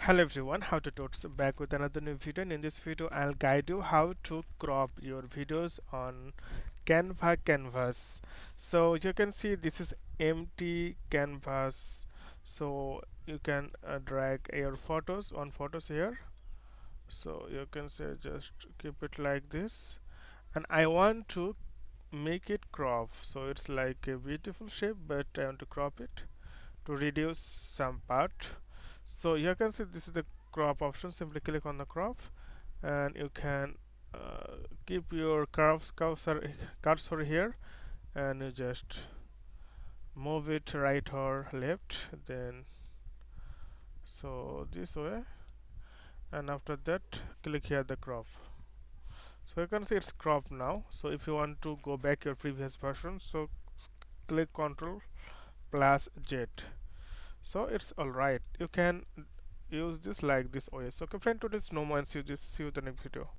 Hello everyone, how to Tots back with another new video, and in this video I'll guide you how to crop your videos on Canva canvas. So you can see this is empty canvas, so you can drag your photos on photos here. So you can say just keep it like this, and I want to make it crop, so it's like a beautiful shape, but I want to crop it to reduce some part. So you can see this is the crop option. Simply click on the crop, and you can keep your cursor here, and you just move it right or left, then so this way, and after that click here the crop. So you can see it's cropped now. So if you want to go back your previous version, so click Ctrl plus Z. So it's alright, you can use this like this way. So okay friend, today's no more, and see you the next video.